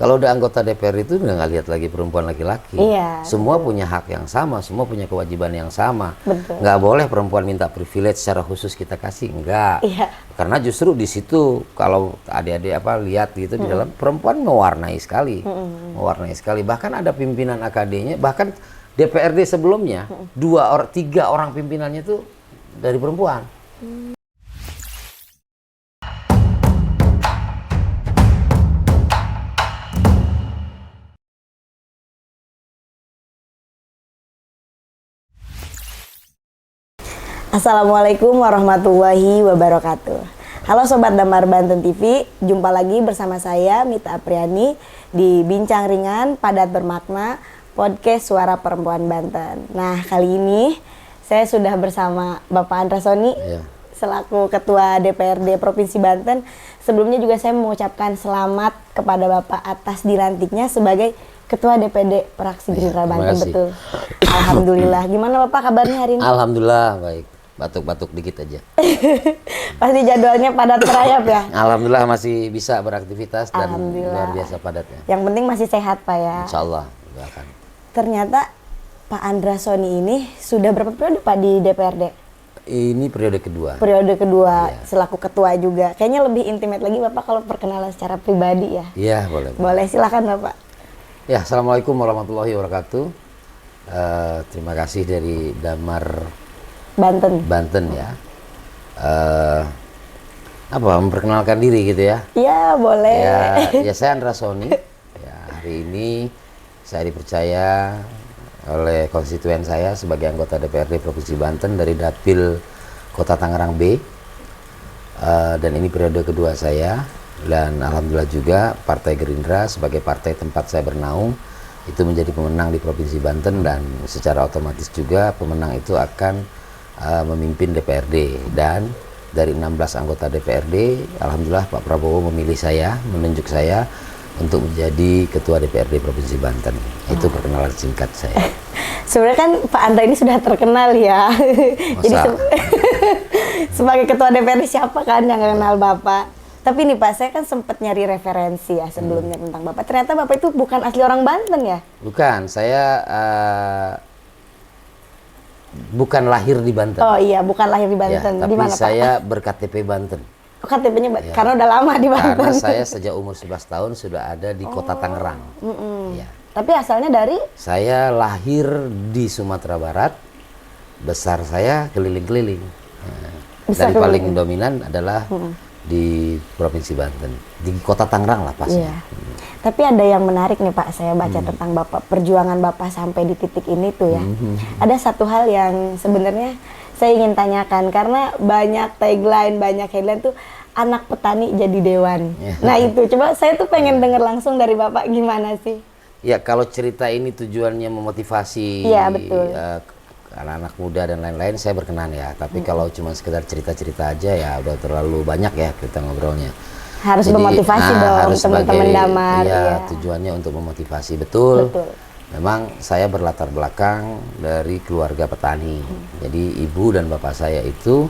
Kalau udah anggota DPR itu udah nggak lihat lagi perempuan laki-laki. Iya, Semua punya hak yang sama, semua punya kewajiban yang sama. Betul. Nggak boleh perempuan minta privilege secara khusus kita kasih, enggak. Iya. Karena justru di situ kalau adik-adik lihat gitu di dalam perempuan mewarnai sekali, mewarnai sekali. Bahkan ada pimpinan AKD-nya, bahkan DPRD sebelumnya 3 orang pimpinannya itu dari perempuan. Assalamualaikum warahmatullahi wabarakatuh. Halo Sobat Damar Banten TV, jumpa lagi bersama saya Mita Apriani di Bincang Ringan Padat Bermakna Podcast Suara Perempuan Banten. Nah, kali ini saya sudah bersama Bapak Andra Soni selaku Ketua DPRD Provinsi Banten. Sebelumnya juga saya mengucapkan selamat kepada Bapak atas dilantiknya sebagai Ketua DPD Praksi Gerindra Banten. Betul. Alhamdulillah. Gimana Bapak kabarnya hari ini? Alhamdulillah baik. Batuk-batuk dikit aja. Pasti jadwalnya padat merayap ya? Alhamdulillah masih bisa beraktivitas dan luar biasa padatnya. Yang penting masih sehat Pak ya? Insya Allah doakan. Ternyata Pak Andra Soni ini sudah berapa periode Pak di DPRD? Ini periode kedua. Periode kedua, selaku ketua juga. Kayaknya lebih intimate lagi Bapak kalau perkenalan secara pribadi ya? Iya boleh. Boleh, silakan Bapak. Ya, Assalamualaikum warahmatullahi wabarakatuh. Terima kasih dari Damar Banten ya. Memperkenalkan diri gitu ya? Iya boleh. Ya saya Andra Soni. Ya, hari ini saya dipercaya oleh konstituen saya sebagai anggota DPRD Provinsi Banten dari Dapil Kota Tangerang B. Dan ini periode kedua saya. Dan alhamdulillah juga Partai Gerindra sebagai partai tempat saya bernaung itu menjadi pemenang di Provinsi Banten, dan secara otomatis juga pemenang itu akan memimpin DPRD. Dan dari 16 anggota DPRD, alhamdulillah Pak Prabowo memilih saya, menunjuk saya untuk menjadi Ketua DPRD Provinsi Banten. Itu perkenalan singkat saya. Sebenarnya kan Pak Andra ini sudah terkenal ya. Jadi sebagai Ketua DPRD siapa kan yang kenal Bapak? Tapi nih Pak, saya kan sempat nyari referensi ya sebelumnya tentang Bapak. Ternyata Bapak itu bukan asli orang Banten ya? Bukan, saya bukan lahir di Banten. Oh iya, bukan lahir di Banten. Ya, tapi dimana, saya berKTP Banten. KTP-nya karena udah lama di Banten. Karena saya sejak umur 11 tahun sudah ada di Kota Tangerang. Ya. Tapi asalnya dari? Saya lahir di Sumatera Barat, besar saya keliling-keliling. Dan paling dominan adalah di Provinsi Banten, di Kota Tangerang lah pastinya. Tapi ada yang menarik nih Pak, saya baca tentang Bapak, perjuangan Bapak sampai di titik ini tuh ya. Ada satu hal yang sebenarnya saya ingin tanyakan, karena banyak tagline, banyak headline tuh anak petani jadi dewan. Nah itu, coba saya tuh pengen denger langsung dari Bapak gimana sih? Ya kalau cerita ini tujuannya memotivasi anak-anak muda dan lain-lain, saya berkenan ya. Tapi kalau cuma sekedar cerita-cerita aja ya udah terlalu banyak ya kita ngobrolnya. Harus memotivasi dong teman-teman Damar. Ya, tujuannya untuk memotivasi, betul. Memang saya berlatar belakang dari keluarga petani. Jadi ibu dan bapak saya itu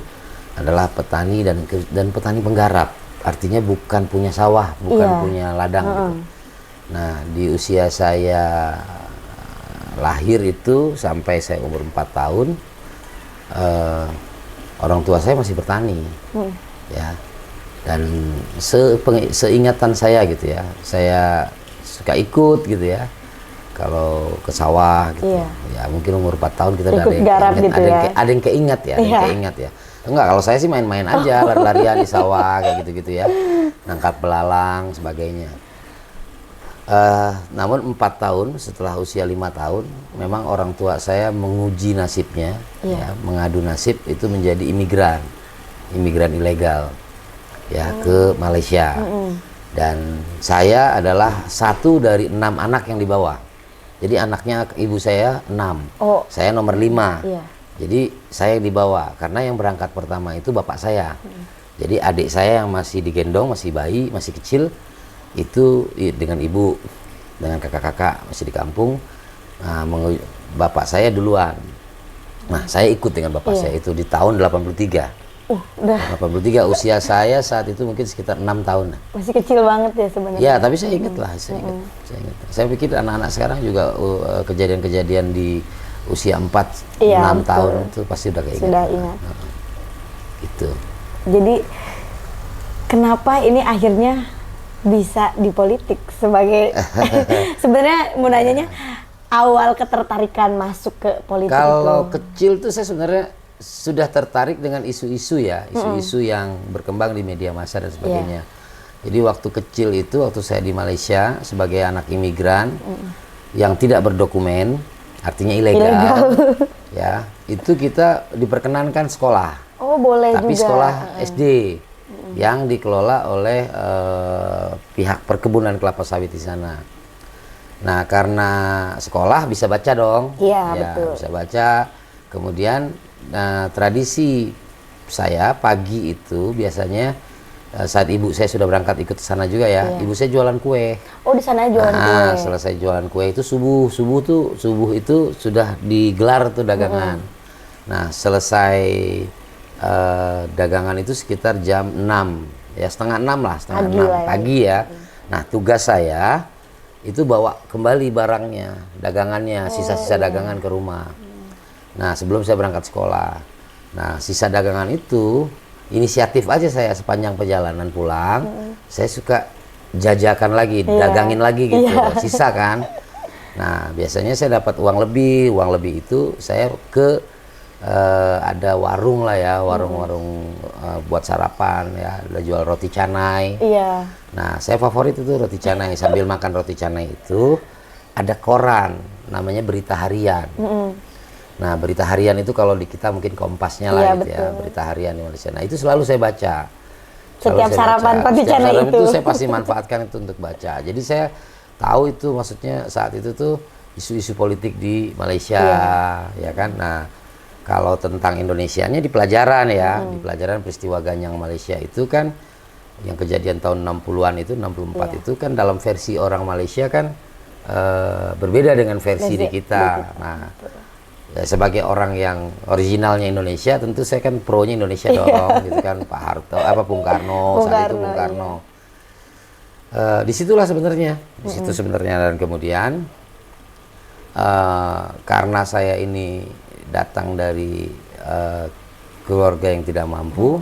adalah petani dan petani penggarap. Artinya bukan punya sawah, bukan punya ladang gitu. Nah, di usia saya lahir itu sampai saya umur 4 tahun, orang tua saya masih bertani. Ya. Dan seingatan saya gitu ya, saya suka ikut gitu ya kalau ke sawah gitu. Ya mungkin umur 4 tahun kita ada yang keingat ya, enggak, kalau saya sih main-main aja, lari-larian di sawah kayak gitu-gitu ya, nangkap belalang sebagainya. Namun 4 tahun setelah usia 5 tahun memang orang tua saya menguji nasibnya, ya, mengadu nasib itu menjadi imigran ilegal ya ke Malaysia. Dan saya adalah satu dari 6 anak yang dibawa. Jadi anaknya ibu saya 6, saya nomor 5. Jadi saya yang dibawa karena yang berangkat pertama itu bapak saya. Jadi adik saya yang masih digendong, masih bayi, masih kecil, itu dengan ibu, dengan kakak-kakak masih di kampung. Nah, bapak saya duluan. Nah, saya ikut dengan bapak saya itu di tahun 83. Udah 83. Usia saya saat itu mungkin sekitar 6 tahun. masih kecil banget ya sebenarnya. Ya, tapi saya ingat lah, saya ingat. Saya pikir anak-anak sekarang juga kejadian-kejadian di usia 4, Iya, 6 betul. tahun itu pasti udah keinget. Sudah ingat. Gitu. Jadi kenapa ini akhirnya bisa di politik sebagai sebenarnya mau nanyanya awal ketertarikan masuk ke politik Kalau itu. kecil tuh saya sebenarnya sudah tertarik dengan isu-isu ya, isu-isu yang berkembang di media massa dan sebagainya. Jadi waktu kecil itu, waktu saya di Malaysia sebagai anak imigran yang tidak berdokumen, artinya ilegal, ya, itu kita diperkenankan sekolah. Oh, boleh Tapi juga. sekolah SD yang dikelola oleh pihak perkebunan kelapa sawit di sana. Nah, karena sekolah bisa baca dong. Iya, Ya, betul. bisa baca. Kemudian tradisi saya pagi itu biasanya saat ibu saya sudah berangkat ikut ke sana juga ya. Ibu saya jualan kue. Oh, di sana jualan kue. Selesai jualan kue itu subuh itu sudah digelar tuh dagangan. Nah, selesai dagangan itu sekitar jam 6, ya setengah 6 lah, setengah Pagi 6 lah ya. pagi ya. Nah, tugas saya itu bawa kembali barangnya, dagangannya, sisa-sisa dagangan ke rumah. Nah, sebelum saya berangkat sekolah. Nah, sisa dagangan itu inisiatif aja saya sepanjang perjalanan pulang. Saya suka jajakan lagi, dagangin lagi gitu, sisa kan. Nah, biasanya saya dapat uang lebih itu saya ke ada warung lah ya, warung-warung buat sarapan ya, ada jual roti canai. Iya. Nah, saya favorit itu roti canai. Sambil makan roti canai itu ada koran namanya Berita Harian. Nah, Berita Harian itu kalau di kita mungkin Kompasnya lah Iya, gitu ya, betul. Berita Harian di Malaysia. Nah, itu selalu saya baca. Setiap sarapan roti Setiap canai sarapan itu. saya pasti manfaatkan itu untuk baca. Jadi saya tahu itu maksudnya saat itu tuh isu-isu politik di Malaysia, ya kan. Nah, kalau tentang Indonesianya di pelajaran ya, di pelajaran peristiwa Ganyang Malaysia itu kan yang kejadian tahun 60-an itu, 64 itu kan dalam versi orang Malaysia kan berbeda dengan versi di kita. Nah, ya, sebagai orang yang originalnya Indonesia, tentu saya kan pro-nya Indonesia dong, gitu kan, Pak Harto, Bung Karno, saat itu Bung Karno. Disitulah sebenarnya, disitu sebenarnya. Dan kemudian karena saya ini datang dari keluarga yang tidak mampu,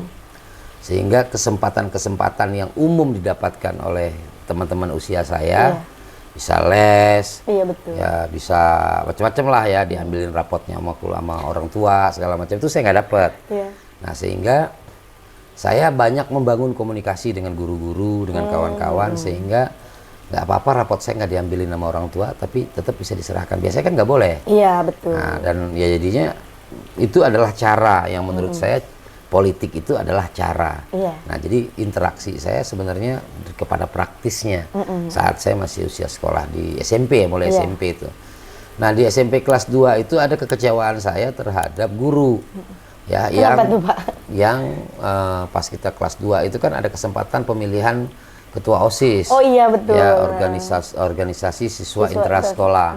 sehingga kesempatan-kesempatan yang umum didapatkan oleh teman-teman usia saya, bisa les, ya bisa macam-macam lah ya, diambilin rapotnya sama orang tua segala macam, itu saya nggak dapat. Nah, sehingga saya banyak membangun komunikasi dengan guru-guru, dengan kawan-kawan, sehingga nggak apa-apa rapot saya nggak diambilin sama orang tua, tapi tetap bisa diserahkan. Biasanya kan nggak boleh. Iya, betul. Nah, dan ya jadinya itu adalah cara yang menurut saya, politik itu adalah cara. Nah, jadi interaksi saya sebenarnya kepada praktisnya saat saya masih usia sekolah di SMP, mulai SMP itu. Nah, di SMP kelas 2 itu ada kekecewaan saya terhadap guru. Ya, yang pas kita kelas 2 itu kan ada kesempatan pemilihan ketua OSIS. Oh iya, betul. Ya, organisasi siswa intrasekolah.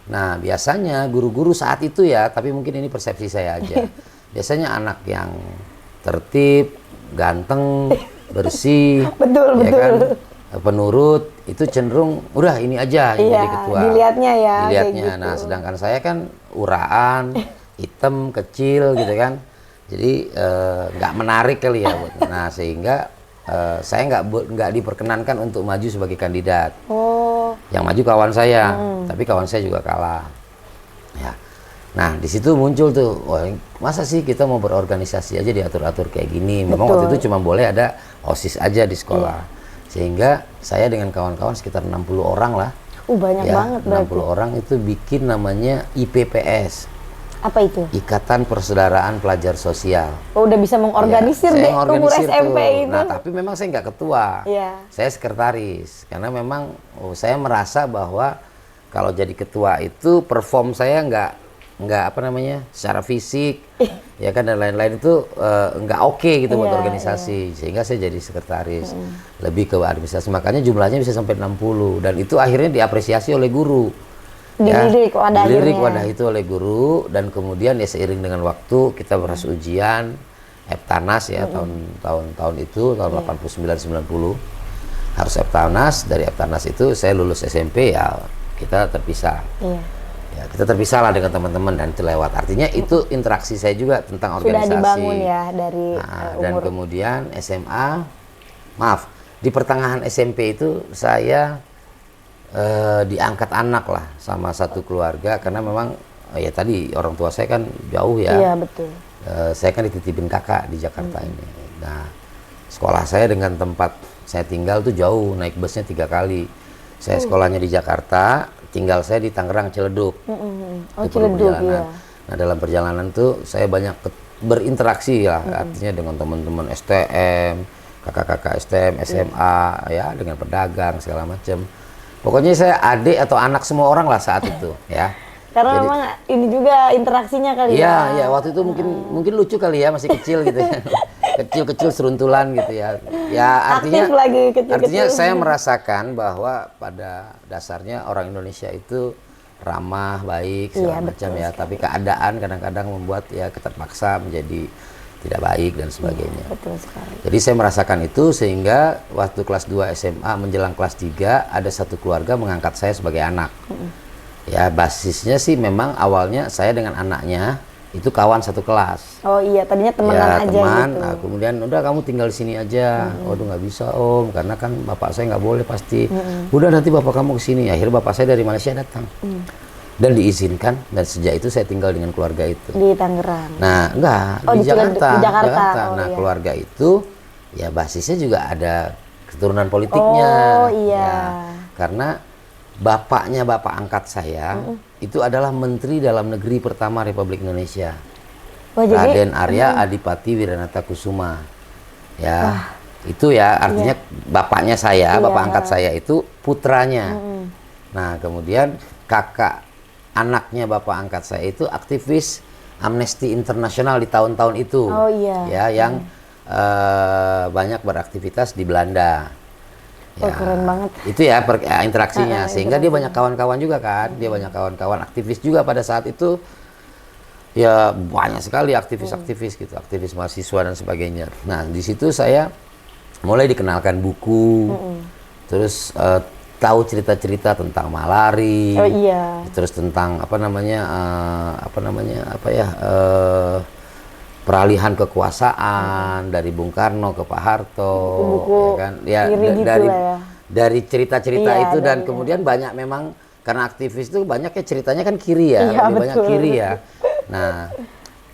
Nah, biasanya guru-guru saat itu ya, tapi mungkin ini persepsi saya aja. Biasanya anak yang tertib, ganteng, bersih, betul. kan, penurut, itu cenderung udah ini aja yang jadi ketua. Dilihatnya ya. Dilihatnya. Gitu. Nah, sedangkan saya kan uraan, hitam, kecil gitu kan. Jadi nggak menarik kali ya. Nah, sehingga saya nggak diperkenankan untuk maju sebagai kandidat. Yang maju kawan saya, tapi kawan saya juga kalah. Ya. Nah, di situ muncul tuh, wah, masa sih kita mau berorganisasi aja diatur-atur kayak gini. Memang waktu itu cuma boleh ada OSIS aja di sekolah. Sehingga saya dengan kawan-kawan sekitar 60 orang lah. Banyak ya, banget berarti. 60 orang itu bikin namanya IPPS. Apa itu? Ikatan Persaudaraan Pelajar Sosial. Udah bisa mengorganisir deh umur SMP itu. Nah, tapi memang saya nggak ketua. Saya sekretaris. Karena memang saya merasa bahwa kalau jadi ketua itu perform saya nggak secara fisik ya kan, dan lain-lain itu nggak oke gitu buat organisasi. Sehingga saya jadi sekretaris, lebih ke administrasi. Makanya jumlahnya bisa sampai 60, dan itu akhirnya diapresiasi oleh guru. Dilirik wadah itu oleh guru, dan kemudian ya seiring dengan waktu kita berhasil ujian Eptanas ya, tahun itu tahun 89-90 harus Eptanas. Dari Eptanas itu saya lulus SMP, ya kita terpisah. Ya, kita terpisah lah dengan teman-teman dan itu lewat. Artinya itu interaksi saya juga tentang organisasi. Sudah dibangun ya dari Dan kemudian SMA, maaf, di pertengahan SMP itu saya diangkat anak lah sama satu keluarga karena memang ya tadi orang tua saya kan jauh ya. Iya, betul. Saya kan dititipin kakak di Jakarta ini. Nah, sekolah saya dengan tempat saya tinggal tuh jauh, naik busnya 3 kali. Saya sekolahnya di Jakarta, tinggal saya di Tangerang Ciledug. Oh, Ciledug ya. Nah, dalam perjalanan tuh saya banyak berinteraksi ya, artinya dengan teman-teman STM, kakak-kakak STM, SMA, ya dengan pedagang segala macam. Pokoknya saya adik atau anak semua orang lah saat itu, ya. Karena memang ini juga interaksinya kali ya. Iya, waktu itu mungkin lucu kali ya, masih kecil gitu ya. Kecil-kecil seruntulan gitu ya. Ya artinya Aktif lagi kecil-kecil. Artinya saya merasakan bahwa pada dasarnya orang Indonesia itu ramah, baik segala macam ya, tapi keadaan kadang-kadang membuat ya terpaksa menjadi tidak baik dan sebagainya. Betul sekali. Jadi saya merasakan itu sehingga waktu kelas 2 SMA menjelang kelas 3 ada satu keluarga mengangkat saya sebagai anak. Ya basisnya sih memang awalnya saya dengan anaknya itu kawan satu kelas. Oh iya, tadinya temenan Ya aja teman, gitu. nah, kemudian udah kamu tinggal di sini aja. Waduh nggak bisa om, karena kan bapak saya nggak boleh pasti. Udah nanti bapak kamu ke sini. Akhirnya bapak saya dari Malaysia datang dan diizinkan, dan sejak itu saya tinggal dengan keluarga itu. Di Tangerang. Nah enggak, Oh, di Jakarta. di Jakarta. Oh, Nah iya. keluarga itu ya basisnya juga ada keturunan politiknya. Oh iya. Ya, karena bapaknya bapak angkat saya itu adalah Menteri Dalam Negeri pertama Republik Indonesia, Wah, jadi Raden Arya Adipati Wiranata Kusuma. Ya, itu ya artinya bapaknya saya, bapak angkat saya itu putranya. Nah, kemudian kakak anaknya bapak angkat saya itu aktivis Amnesty International di tahun-tahun itu. Oh iya. Ya, yang banyak beraktivitas di Belanda. Oh, keren banget. Itu ya interaksinya, sehingga dia banyak kawan-kawan juga kan, dia banyak kawan-kawan aktivis juga pada saat itu. Ya banyak sekali aktivis-aktivis gitu, aktivis mahasiswa dan sebagainya. Nah di situ saya mulai dikenalkan buku, terus tahu cerita-cerita tentang malari, Oh iya. terus tentang peralihan kekuasaan dari Bung Karno ke Pak Harto, Buku-buku ya kan? Ya iri gitu dari lah ya. dari cerita-cerita Iya, itu, dan dari- kemudian banyak memang karena aktivis itu banyak ya ceritanya kan kiri ya, Iya, lebih banyak betul. kiri ya. Nah,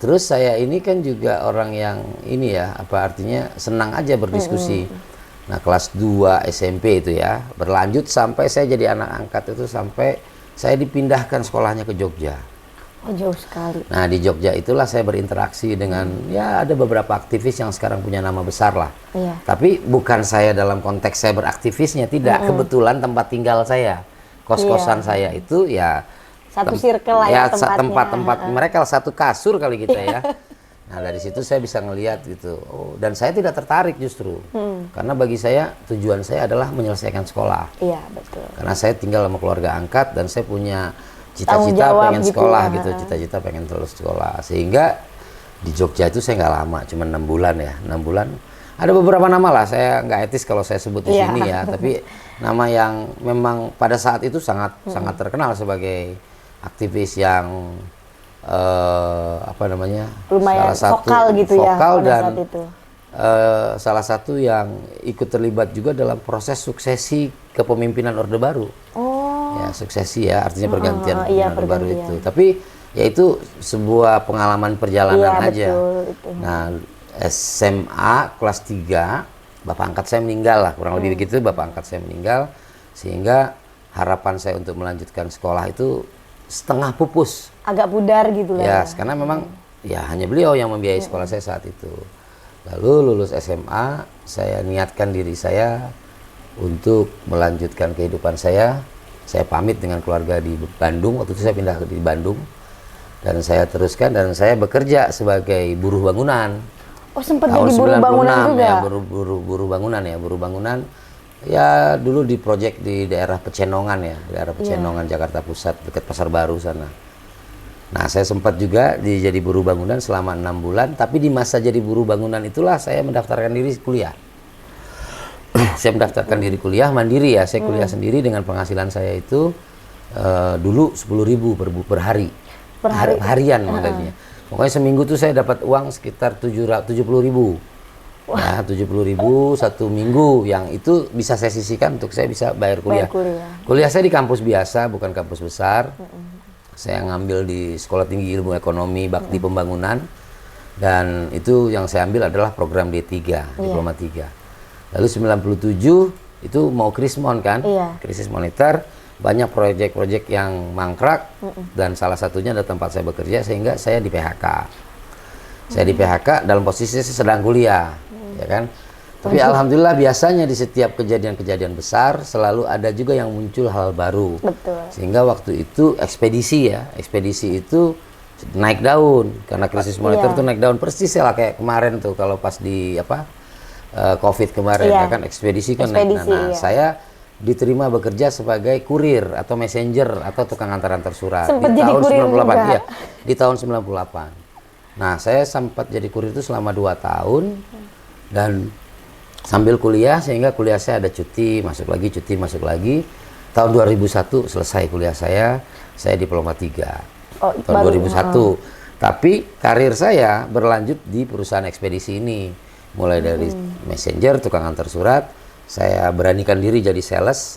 terus saya ini kan juga orang yang ini ya, apa artinya senang aja berdiskusi. Nah, kelas 2 SMP itu ya, berlanjut sampai saya jadi anak angkat itu sampai saya dipindahkan sekolahnya ke Jogja. Oh, jauh sekali. Nah, di Jogja itulah saya berinteraksi dengan ya ada beberapa aktivis yang sekarang punya nama besar lah. Iya. Tapi bukan saya dalam konteks saya beraktivisnya, tidak. Kebetulan tempat tinggal saya, kos-kosan saya itu ya Satu circle lah ya tempatnya. tempat-tempat mereka satu kasur kali kita ya. Nah, dari situ saya bisa ngelihat gitu. Oh, dan saya tidak tertarik justru. Karena bagi saya tujuan saya adalah menyelesaikan sekolah. Iya, betul. Karena saya tinggal sama keluarga angkat dan saya punya Tanggung cita-cita jawab pengen gitu sekolah ya. gitu, cita-cita pengen terus sekolah. Sehingga di Jogja itu saya nggak lama, cuma 6 bulan ya, 6 bulan. Ada beberapa nama lah, saya nggak etis kalau saya sebut di Iya. sini ya, tapi nama yang memang pada saat itu sangat sangat terkenal sebagai aktivis yang Lumayan vokal gitu ya vokal pada dan saat itu. salah satu yang ikut terlibat juga dalam proses suksesi kepemimpinan Orde Baru. Oh, Ya, suksesi ya, artinya pergantian iya, pimpinan baru pergantian. itu. Tapi ya itu sebuah pengalaman perjalanan iya aja. betul itu. Nah, SMA kelas 3, bapak angkat saya meninggal lah, kurang lebih begitu, bapak angkat saya meninggal, sehingga harapan saya untuk melanjutkan sekolah itu setengah pupus. Agak pudar gitu lah. Ya, karena memang ya hanya beliau yang membiayai sekolah saya saat itu. Lalu lulus SMA, saya niatkan diri saya untuk melanjutkan kehidupan saya. Saya pamit dengan keluarga di Bandung, waktu itu saya pindah di Bandung. Dan saya teruskan dan saya bekerja sebagai buruh bangunan. Oh, sempat Tahun jadi buruh bangunan 96 juga. ya, buruh bangunan ya, buruh bangunan. Ya dulu di proyek di daerah Pecenongan ya, daerah Pecenongan Jakarta Pusat dekat Pasar Baru sana. Nah, saya sempat juga jadi buruh bangunan selama 6 bulan, tapi di masa jadi buruh bangunan itulah saya mendaftarkan diri kuliah. Saya mendaftarkan diri kuliah mandiri ya, saya kuliah sendiri dengan penghasilan saya itu dulu 10.000 per hari. Harian modelnya. Pokoknya seminggu tuh saya dapat uang sekitar 70.000. Ya, 70.000 satu minggu, yang itu bisa saya sisihkan untuk saya bisa bayar kuliah. Kuliah saya di kampus biasa, bukan kampus besar. Saya ngambil di Sekolah Tinggi Ilmu Ekonomi Bakti Pembangunan, dan itu yang saya ambil adalah program D3, Diploma 3. Lalu 97 itu mau krismon kan, krisis moneter, banyak proyek-proyek yang mangkrak, dan salah satunya adalah tempat saya bekerja, sehingga saya di PHK. Saya di PHK dalam posisi saya sedang kuliah, ya kan. Tapi alhamdulillah biasanya di setiap kejadian-kejadian besar selalu ada juga yang muncul hal baru. Betul. Sehingga waktu itu ekspedisi itu naik daun karena krisis moneter itu naik daun persis lah kayak kemarin tuh kalau pas di COVID kemarin ya kan, ekspedisi kan naik. Nah, saya diterima bekerja sebagai kurir atau messenger atau tukang antar surat Sempet di jadi tahun kurir 98 juga. ya, di tahun 98. Nah, saya sempat jadi kurir itu selama 2 tahun dan sambil kuliah, sehingga kuliah saya ada cuti, masuk lagi. Tahun 2001 selesai kuliah saya diploma 3. Tahun 2001. Tapi karir saya berlanjut di perusahaan ekspedisi ini. Mulai dari messenger, tukang antar surat, saya beranikan diri jadi sales.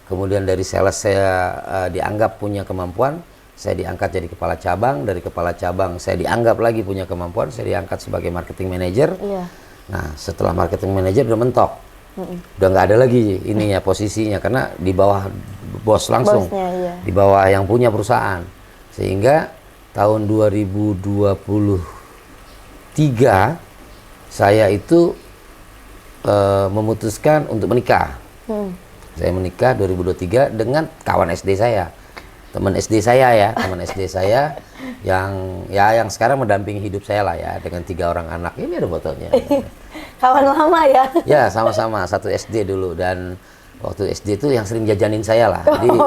Kemudian dari sales saya dianggap punya kemampuan, saya diangkat jadi kepala cabang. Dari kepala cabang saya dianggap lagi punya kemampuan, saya diangkat sebagai marketing manager. Nah, setelah marketing manager udah mentok, udah nggak ada lagi ininya posisinya karena di bawah bos langsung, di bawah yang punya perusahaan. Sehingga tahun 2023 saya itu memutuskan untuk menikah. Saya menikah 2023 dengan kawan SD saya. Teman SD saya yang sekarang mendampingi hidup saya lah ya, dengan 3 orang anak. Ini ada fotonya. Kawan lama ya? Ya, sama-sama satu SD dulu, dan waktu SD itu yang sering jajanin saya lah. Jadi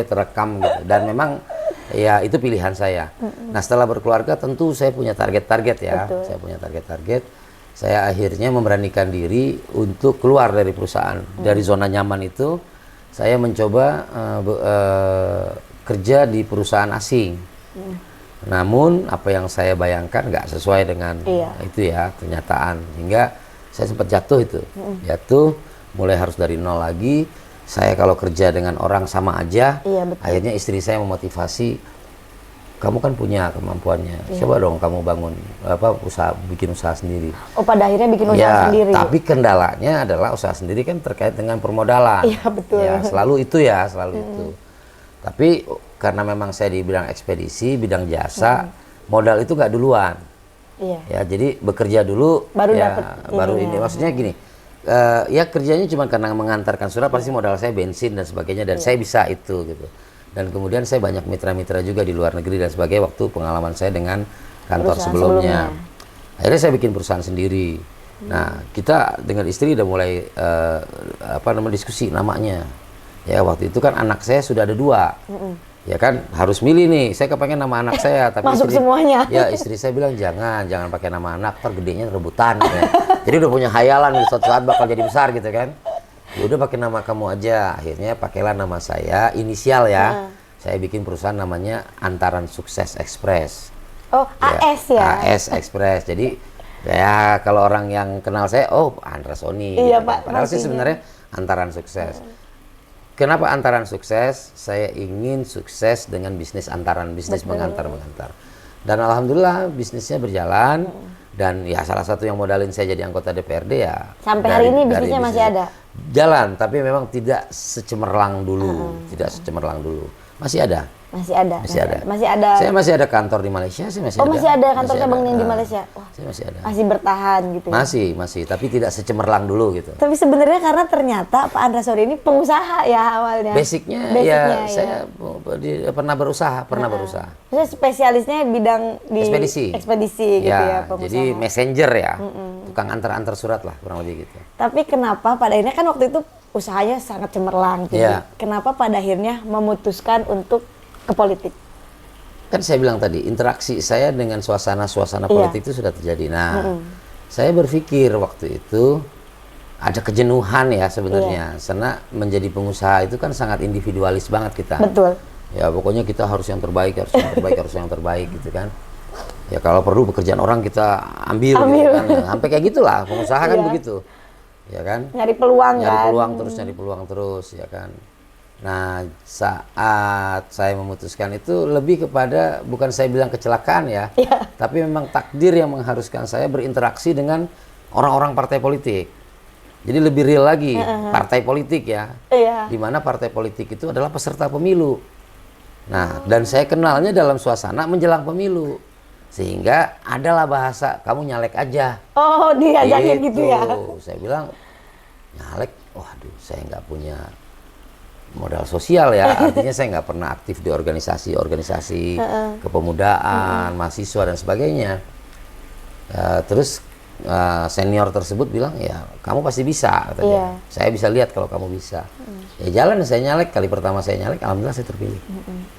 terekam gitu. Dan memang ya itu pilihan saya. Nah, setelah berkeluarga tentu saya punya target-target ya. Betul. Saya punya target-target. Saya akhirnya memberanikan diri untuk keluar dari perusahaan, dari zona nyaman itu. Saya mencoba kerja di perusahaan asing. Namun apa yang saya bayangkan nggak sesuai dengan itu ya, kenyataan. Hingga saya sempat jatuh itu. Jatuh, mulai harus dari nol lagi. Saya kalau kerja dengan orang sama aja. Akhirnya istri saya memotivasi, kamu kan punya kemampuannya, coba dong kamu bangun bikin usaha sendiri. Oh, pada akhirnya bikin usaha sendiri. Tapi kendalanya adalah usaha sendiri kan terkait dengan permodalan. Iya, betul. Ya, selalu itu. Tapi karena memang saya di bidang ekspedisi, bidang jasa, modal itu nggak duluan. Ya, jadi bekerja dulu, baru ini. Maksudnya gini, ya kerjanya cuma karena mengantarkan surat, pasti modal saya bensin dan sebagainya, dan saya bisa itu gitu. Dan kemudian saya banyak mitra-mitra juga di luar negeri dan sebagainya waktu pengalaman saya dengan kantor sebelumnya. Akhirnya saya bikin perusahaan sendiri. Nah, kita dengan istri udah mulai diskusi namanya. Ya, waktu itu kan anak saya sudah ada 2. Ya kan, harus milih nih. Saya kepengen nama anak saya, tapi masuk semuanya. Ya, istri saya bilang jangan pakai nama anak, ntar gedenya rebutan. Gitu. Jadi udah punya hayalan suatu saat bakal jadi besar gitu kan. Ya udah pakai nama kamu aja. Akhirnya pakailah nama saya, inisial ya. Saya bikin perusahaan namanya Antaran Sukses Express. Oh, AS ya? AS Express. Jadi ya kalau orang yang kenal saya, Andra Sony. Iya, gitu. Pak. Padahal sih sebenarnya Antaran Sukses. Kenapa Antaran Sukses? Saya ingin sukses dengan bisnis antaran, bisnis mengantar-mengantar. Dan alhamdulillah bisnisnya berjalan. Dan ya salah satu yang modalin saya jadi anggota DPRD ya. Sampai hari ini bisnisnya masih ada? Jalan, tapi memang tidak secemerlang dulu. Masih ada. Masih ada. Saya masih ada kantor di Malaysia, saya masih ada. Masih ada kantor cabang di Malaysia. Wah, saya masih ada. Masih bertahan gitu ya. Masih, tapi tidak secemerlang dulu gitu. Tapi sebenarnya karena ternyata Pak Andra Sori ini pengusaha ya awalnya. Basicnya ya. Saya pernah berusaha. Saya spesialisnya bidang di ekspedisi gitu ya, pengusaha. Jadi messenger ya. Tukang antar surat lah kurang lebih gitu. Tapi kenapa pada akhirnya kan waktu itu usahanya sangat cemerlang gitu. Kenapa pada akhirnya memutuskan untuk ke politik? kan saya bilang tadi, interaksi saya dengan suasana politik itu sudah terjadi. Nah, saya berpikir waktu itu ada kejenuhan ya sebenarnya. Karena menjadi pengusaha itu kan sangat individualis banget kita. Betul. Ya pokoknya kita harus yang terbaik, harus yang terbaik, harus yang terbaik gitu kan. Ya kalau perlu pekerjaan orang kita ambil. Gitu kan. Ya, sampai kayak gitulah pengusaha kan begitu. Ya kan? Nyari peluang nyari kan. nyari peluang terus ya kan. Nah, saat saya memutuskan itu lebih kepada bukan saya bilang kecelakaan ya. Tapi memang takdir yang mengharuskan saya berinteraksi dengan orang-orang partai politik. Jadi lebih real lagi partai politik ya. Di mana partai politik itu adalah peserta pemilu. Nah, dan saya kenalnya dalam suasana menjelang pemilu. Sehingga adalah bahasa kamu nyalek aja. Oh, diajakin gitu ya. Saya bilang nyalek, waduh saya nggak punya modal sosial ya. Artinya saya nggak pernah aktif di organisasi kepemudaan, mahasiswa dan sebagainya. Terus senior tersebut bilang ya kamu pasti bisa katanya. Saya bisa lihat kalau kamu bisa. Ya jalan saya nyalek, kali pertama saya nyalek, alhamdulillah saya terpilih.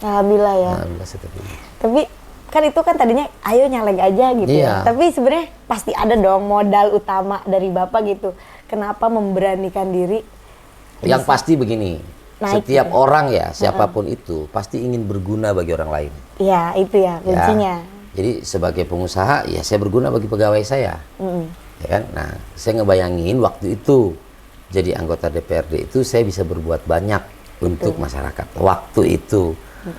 Alhamdulillah ya. Alhamdulillah saya terpilih. Tapi kan itu kan tadinya ayo nyalek aja gitu ya. Tapi sebenarnya pasti ada dong modal utama dari Bapak gitu. Kenapa memberanikan diri? Yang pasti begini, setiap orang ya siapapun itu pasti ingin berguna bagi orang lain. Iya itu ya kuncinya. Jadi sebagai pengusaha ya saya berguna bagi pegawai saya. Ya kan? Nah saya ngebayangin waktu itu jadi anggota DPRD itu saya bisa berbuat banyak untuk masyarakat. Waktu itu.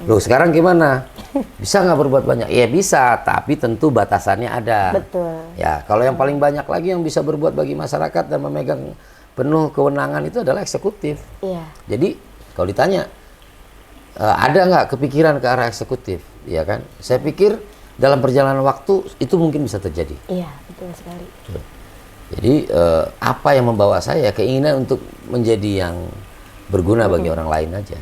Loh sekarang gimana? Bisa nggak berbuat banyak? Ya bisa, tapi tentu batasannya ada. Betul. Ya kalau yang paling banyak lagi yang bisa berbuat bagi masyarakat dan memegang penuh kewenangan itu adalah eksekutif. Iya. Jadi kalau ditanya ada nggak kepikiran ke arah eksekutif? Ya kan? Saya pikir dalam perjalanan waktu itu mungkin bisa terjadi. Iya betul sekali. Jadi apa yang membawa saya keinginan untuk menjadi yang berguna bagi orang lain aja.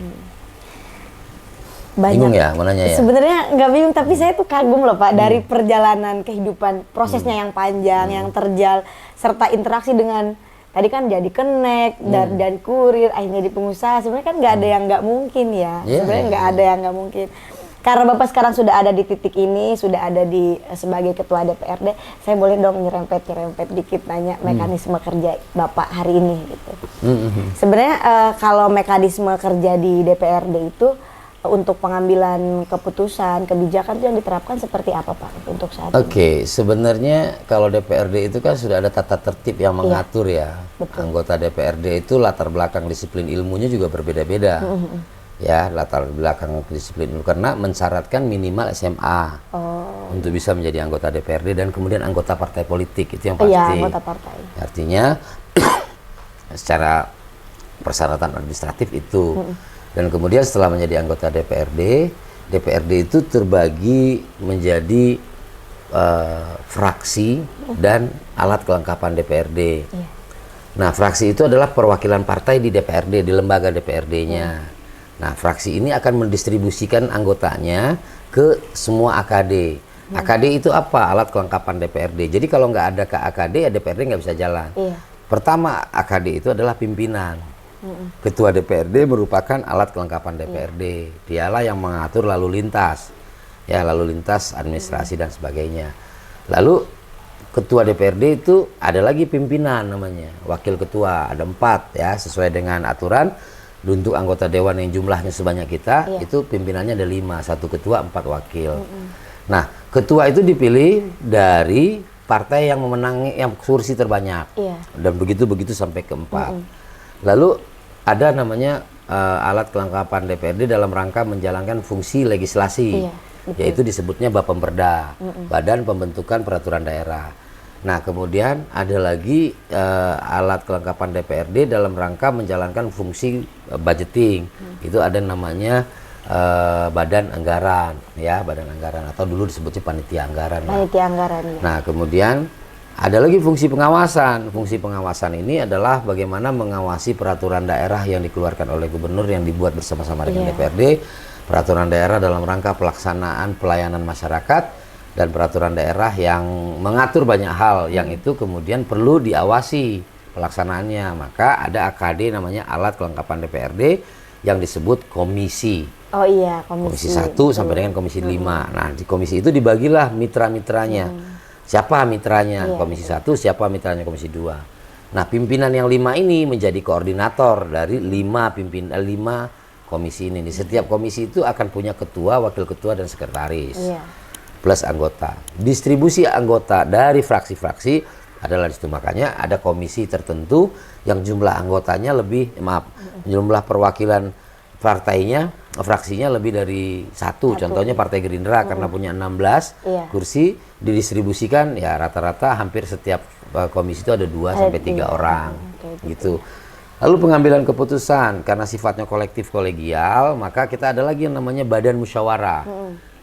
Banyak. Bingung ya mau nanya ya? Sebenarnya nggak bingung, tapi saya tuh kagum loh Pak dari perjalanan kehidupan, prosesnya yang panjang, yang terjal, serta interaksi dengan tadi kan jadi kenek, dari kurir, akhirnya jadi pengusaha. Sebenarnya kan nggak ada yang nggak mungkin ya. Sebenarnya nggak ada yang nggak mungkin. Karena Bapak sekarang sudah ada di titik ini, sudah ada di sebagai ketua DPRD, saya boleh dong nyerempet dikit nanya mekanisme kerja Bapak hari ini gitu. Sebenarnya kalau mekanisme kerja di DPRD itu untuk pengambilan keputusan, kebijakan itu yang diterapkan seperti apa Pak untuk saat ini? Oke, sebenarnya kalau DPRD itu kan sudah ada tata tertib yang mengatur ya. Betul. Anggota DPRD itu latar belakang disiplin ilmunya juga berbeda-beda. Ya, latar belakang disiplin ilmu karena mensyaratkan minimal SMA untuk bisa menjadi anggota DPRD dan kemudian anggota partai politik itu yang pasti. Iya, anggota partai. Artinya secara persyaratan administratif itu. Dan kemudian setelah menjadi anggota DPRD, DPRD itu terbagi menjadi fraksi dan alat kelengkapan DPRD. Nah, fraksi itu adalah perwakilan partai di DPRD, di lembaga DPRD-nya. Nah, fraksi ini akan mendistribusikan anggotanya ke semua AKD. AKD itu apa? Alat kelengkapan DPRD. Jadi kalau nggak ada ke AKD, ya DPRD nggak bisa jalan. Pertama, AKD itu adalah pimpinan. Ketua DPRD merupakan alat kelengkapan DPRD. Dialah yang mengatur lalu lintas, ya lalu lintas administrasi dan sebagainya. Lalu ketua DPRD itu ada lagi pimpinan namanya, wakil ketua ada 4 ya sesuai dengan aturan. Untuk anggota dewan yang jumlahnya sebanyak kita, itu pimpinannya ada 5, 1 ketua 4 wakil. Nah ketua itu dipilih dari partai yang memenangi yang kursi terbanyak, dan begitu sampai ke 4. Lalu ada namanya alat kelengkapan DPRD dalam rangka menjalankan fungsi legislasi, yaitu disebutnya Bapemperda, Badan Pembentukan Peraturan Daerah. Nah kemudian ada lagi alat kelengkapan DPRD dalam rangka menjalankan fungsi budgeting, itu ada namanya Badan Anggaran, ya Badan Anggaran atau dulu disebutnya Panitia Anggaran. Panitia Anggaran. Ya. Nah kemudian ada lagi fungsi pengawasan. Fungsi pengawasan ini adalah bagaimana mengawasi peraturan daerah yang dikeluarkan oleh gubernur yang dibuat bersama-sama dengan DPRD. Peraturan daerah dalam rangka pelaksanaan pelayanan masyarakat dan peraturan daerah yang mengatur banyak hal yang itu kemudian perlu diawasi pelaksanaannya. Maka ada AKD namanya alat kelengkapan DPRD yang disebut komisi. Oh iya, Komisi 1 sampai dengan Komisi 5. Nah, di komisi itu dibagilah mitra-mitranya. Siapa mitranya Komisi 1, siapa mitranya Komisi 2. Nah, pimpinan yang 5 ini menjadi koordinator dari 5 komisi ini. Di setiap komisi itu akan punya ketua, wakil ketua, dan sekretaris. Plus anggota. Distribusi anggota dari fraksi-fraksi adalah di situ. Makanya ada komisi tertentu yang jumlah anggotanya lebih, jumlah perwakilan partainya, fraksinya lebih dari satu. Contohnya Partai Gerindra karena punya 16 kursi, didistribusikan ya rata-rata hampir setiap komisi itu ada 2 sampai 3 orang gitu. Lalu pengambilan keputusan karena sifatnya kolektif kolegial, maka kita ada lagi yang namanya badan musyawarah.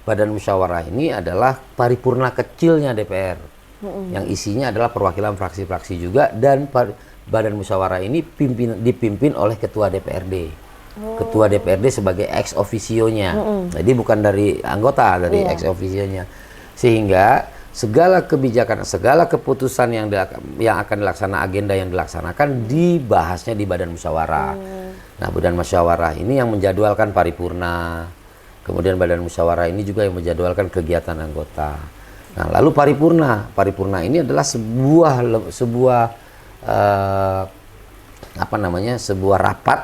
Badan musyawarah ini adalah paripurna kecilnya DPR. Yang isinya adalah perwakilan fraksi-fraksi juga, dan badan musyawarah ini dipimpin oleh ketua DPRD. Ketua DPRD sebagai ex officio-nya. Jadi bukan dari anggota, dari ex officio-nya. Sehingga segala kebijakan, segala keputusan yang akan dilaksanakan, agenda yang dilaksanakan dibahasnya di badan musyawarah. Nah, badan musyawarah ini yang menjadwalkan paripurna. Kemudian badan musyawarah ini juga yang menjadwalkan kegiatan anggota. Nah, lalu paripurna. Paripurna ini adalah sebuah rapat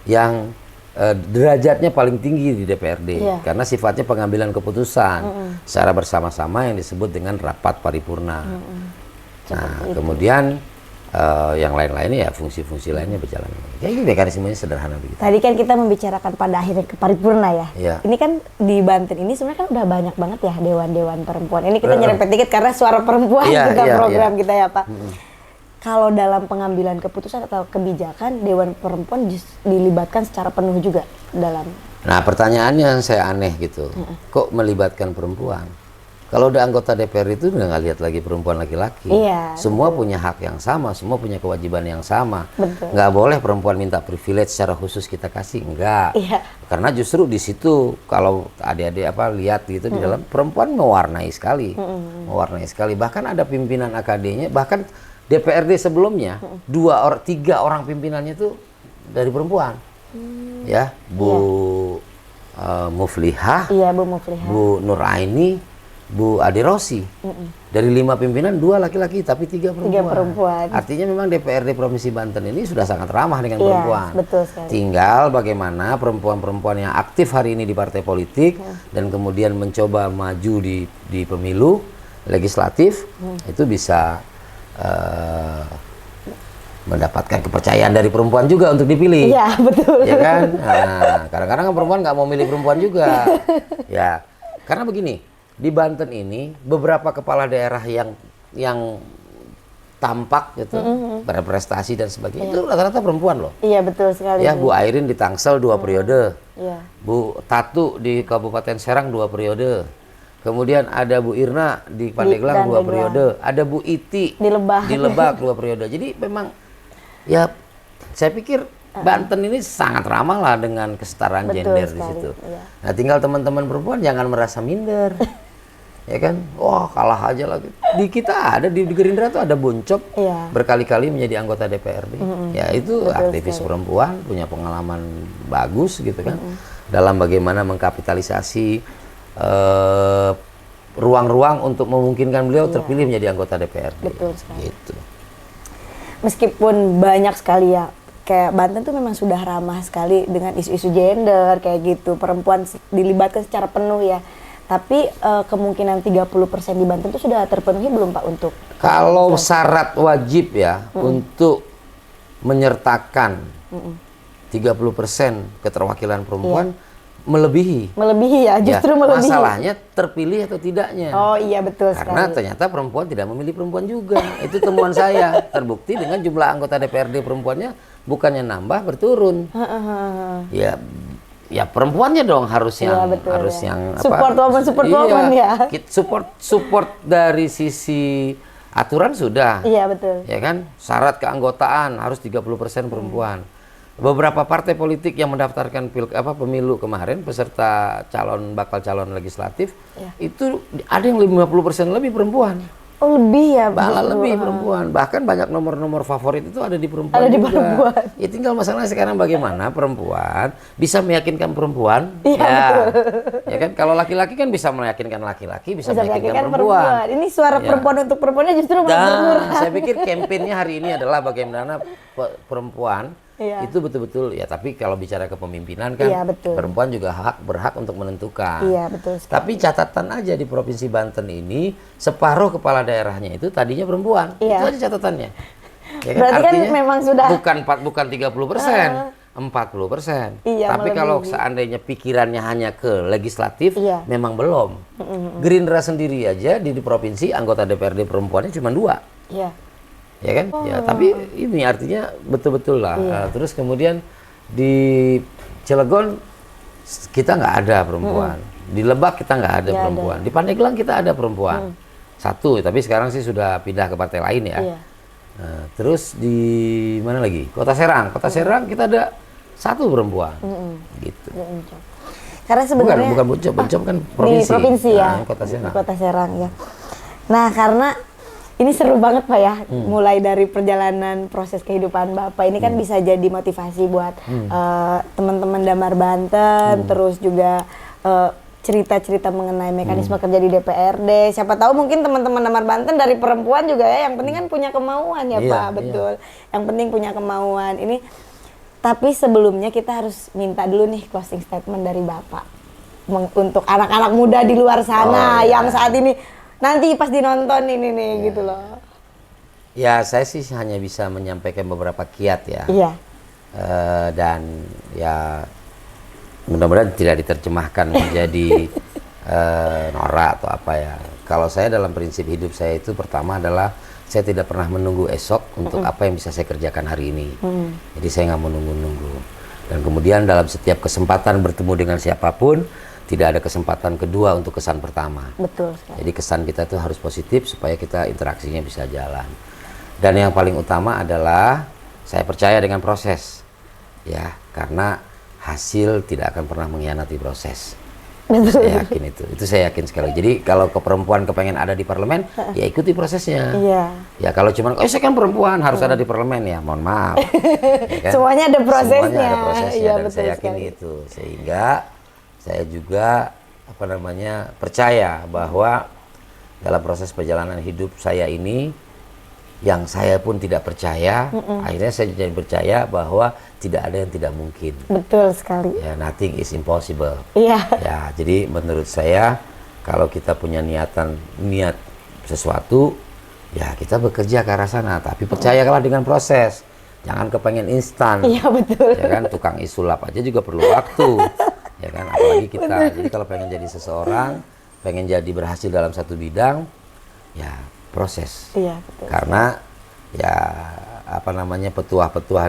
yang derajatnya paling tinggi di DPRD karena sifatnya pengambilan keputusan secara bersama-sama yang disebut dengan rapat paripurna. Nah, kemudian yang lain-lainnya ya fungsi-fungsi lainnya berjalan. Jadi mekanismenya sederhana begitu. Tadi kan kita membicarakan pada akhirnya ke paripurna ya. Ini kan di Banten ini sebenarnya kan udah banyak banget ya dewan-dewan perempuan. Ini kita nyerempet dikit karena suara perempuan juga program kita ya Pak. Kalau dalam pengambilan keputusan atau kebijakan, Dewan Perempuan dilibatkan secara penuh juga dalam. Nah, pertanyaannya yang saya aneh gitu, kok melibatkan perempuan? Kalau udah anggota DPR itu udah nggak lihat lagi perempuan laki-laki. Semua punya hak yang sama, semua punya kewajiban yang sama. Nggak boleh perempuan minta privilege secara khusus kita kasih, enggak. Karena justru di situ kalau adik-adik lihat gitu di dalam, perempuan mewarnai sekali, mewarnai sekali. Bahkan ada pimpinan AKD-nya, bahkan DPRD sebelumnya 3 orang pimpinannya itu dari perempuan, ya Bu Muflihah, Bu Nuraini, Bu Ade Rosi. Dari 5 pimpinan 2 laki-laki tapi 3 perempuan. Artinya memang DPRD Provinsi Banten ini sudah sangat ramah dengan perempuan. Betul sekali. Tinggal bagaimana perempuan-perempuan yang aktif hari ini di partai politik dan kemudian mencoba maju di pemilu legislatif itu bisa mendapatkan kepercayaan dari perempuan juga untuk dipilih. Iya, betul. Ya kan? Nah, kadang-kadang perempuan nggak mau milih perempuan juga. Ya, karena begini, di Banten ini beberapa kepala daerah yang tampak gitu, berprestasi dan sebagainya itu rata-rata perempuan loh. Iya, betul sekali. Ya, Bu Airin di Tangsel 2 periode. Bu Tatu di Kabupaten Serang 2 periode. Kemudian ada Bu Irna di Pandeglang 2 periode, ada Bu Iti di Lebak 2 periode. Jadi memang ya saya pikir Banten ini sangat ramah lah dengan kesetaraan gender di situ. Nah, tinggal teman-teman perempuan jangan merasa minder. Ya kan? Wah, kalah aja lagi. Di kita ada di Gerindra tuh ada Boncop berkali-kali menjadi anggota DPRD. Ya itu aktivis perempuan, punya pengalaman bagus gitu kan. Dalam bagaimana mengkapitalisasi ruang-ruang untuk memungkinkan beliau terpilih menjadi anggota DPRD. Betul sekali. Gitu. Meskipun banyak sekali ya, kayak Banten tuh memang sudah ramah sekali dengan isu-isu gender kayak gitu, perempuan dilibatkan secara penuh ya. Tapi kemungkinan 30% di Banten itu sudah terpenuhi belum Pak untuk? Kalau syarat wajib ya untuk menyertakan 30% keterwakilan perempuan melebihi ya, justru melebihi. Masalahnya terpilih atau tidaknya. Oh iya, betul Karena sekali. ternyata perempuan tidak memilih perempuan juga. Itu temuan saya. Terbukti dengan jumlah anggota DPRD perempuannya bukannya nambah, berturun. Ya perempuannya dong harus yang support woman ya. Support dari sisi aturan sudah. Iya, betul. Ya kan? Syarat keanggotaan harus 30% perempuan. Beberapa partai politik yang mendaftarkan pemilu kemarin peserta bakal calon legislatif itu ada yang 50% lebih perempuan. Oh lebih ya? Malah lebih perempuan. Bahkan banyak nomor-nomor favorit itu ada di perempuan Ada di juga. perempuan. Ya tinggal masalahnya sekarang bagaimana perempuan bisa meyakinkan perempuan. Iya, Ya. betul. Ya kan kalau laki-laki kan bisa meyakinkan laki-laki, bisa meyakinkan meyakinkan perempuan. Ini suara Ya. perempuan untuk perempuannya justru malah Dan berkurang. saya pikir kampanyenya hari ini adalah bagaimana perempuan Iya. itu betul-betul ya. Tapi kalau bicara kepemimpinan kan, Iya, betul. perempuan juga berhak untuk menentukan. Iya, betul sekali. Tapi catatan aja di Provinsi Banten ini separuh kepala daerahnya itu tadinya perempuan. Iya. Itu aja catatannya. Ya Berarti kan artinya memang sudah bukan 30%, 40%. Iya, Tapi kalau melebihi. seandainya pikirannya hanya ke legislatif, Iya. memang belum. Gerindra sendiri aja di provinsi anggota DPRD perempuannya cuma 2. Iya. Ya kan? Ya, tapi ini artinya betul-betul lah. Terus kemudian di Cilegon kita nggak ada perempuan. Di Lebak kita nggak ada perempuan. Di Pandeglang kita ada perempuan. Satu, tapi sekarang sih sudah pindah ke partai lain ya. Iya. Nah, terus di mana lagi? Kota Serang. Kota Serang kita ada 1 perempuan. Gitu. Karena sebenarnya Bukan Buncop. Buncop kan di provinsi. provinsi ya. Nah, Kota Serang. Di Kota Serang ya. Nah, karena ini seru banget Pak ya, mulai dari perjalanan proses kehidupan Bapak ini kan bisa jadi motivasi buat teman-teman Damar Banten, terus juga cerita-cerita mengenai mekanisme kerja di DPRD. Siapa tahu mungkin teman-teman Damar Banten dari perempuan juga ya, yang penting kan punya kemauan ya Iya, Pak, betul. Yang penting punya kemauan. Ini tapi sebelumnya kita harus minta dulu nih closing statement dari Bapak untuk anak-anak muda di luar sana yang saat ini nanti pas dinonton ini nih gitu loh. Ya, saya sih hanya bisa menyampaikan beberapa kiat ya. Iya. Dan ya mudah-mudahan tidak diterjemahkan menjadi norak atau apa ya. Kalau saya dalam prinsip hidup saya itu pertama adalah saya tidak pernah menunggu esok untuk apa yang bisa saya kerjakan hari ini. Jadi saya nggak menunggu-nunggu. Dan kemudian dalam setiap kesempatan bertemu dengan siapapun, tidak ada kesempatan kedua untuk kesan pertama. Betul sekali. Jadi kesan kita itu harus positif supaya kita interaksinya bisa jalan. Dan yang paling utama adalah saya percaya dengan proses. Ya, karena hasil tidak akan pernah mengkhianati proses. Saya yakin itu. Itu saya yakin sekali. Jadi kalau ke perempuan kepengen ada di parlemen, ya ikuti prosesnya. Iya. Ya kalau cuman, saya kan perempuan harus ada di parlemen, ya mohon maaf. Ya kan? Semuanya ada prosesnya. Semuanya ada prosesnya, Iya, dan betul saya yakin sekali. itu. Sehingga saya juga percaya bahwa dalam proses perjalanan hidup saya ini, yang saya pun tidak percaya, akhirnya saya jadi percaya bahwa tidak ada yang tidak mungkin. Betul sekali. Ya, nothing is impossible. Iya. Ya, jadi menurut saya kalau kita punya niat sesuatu, ya kita bekerja ke arah sana. Tapi percayalah dengan proses. Jangan kepengen instan. Iya, betul. Ya kan, tukang sulap aja juga perlu waktu. Ya kan, apalagi kita. Jadi kalau pengen jadi seseorang, pengen jadi berhasil dalam satu bidang, ya proses. Iya, betul. Karena ya petuah-petuah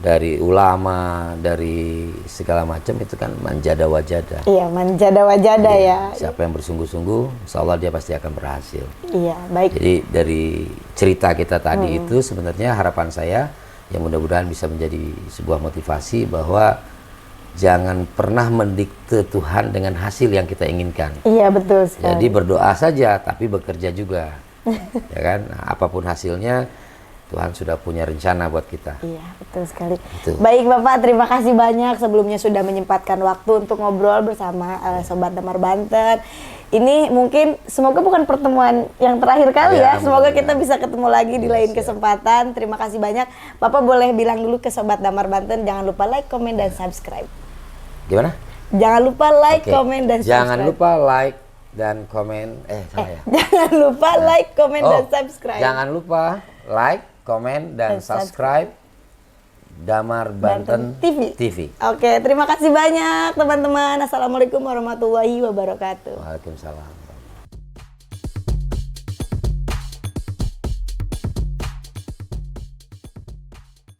dari ulama, dari segala macam itu kan manjada wajada. Iya, manjada wajada ya. Siapa yang bersungguh-sungguh, insya Allah dia pasti akan berhasil. Iya, baik. Jadi dari cerita kita tadi itu sebenarnya harapan saya yang mudah-mudahan bisa menjadi sebuah motivasi bahwa jangan pernah mendikte Tuhan dengan hasil yang kita inginkan. Iya, betul sekali. Jadi berdoa saja tapi bekerja juga. Ya kan? Nah, apapun hasilnya Tuhan sudah punya rencana buat kita. Iya, betul sekali. Itu. Baik Bapak, terima kasih banyak sebelumnya sudah menyempatkan waktu untuk ngobrol bersama Sobat Damar Banten. Ini mungkin semoga bukan pertemuan yang terakhir kali ya. Semoga kita bisa ketemu lagi di lain kesempatan. Terima kasih banyak. Bapak boleh bilang dulu ke Sobat Damar Banten, jangan lupa like, komen, dan subscribe. Gimana? Jangan lupa like, Oke. komen, dan subscribe. Jangan lupa like dan komen. Salah ya. Jangan lupa like, komen, dan subscribe. Jangan lupa like, komen, dan subscribe Damar Banten TV. Oke, terima kasih banyak teman-teman. Assalamualaikum warahmatullahi wabarakatuh. Waalaikumsalam.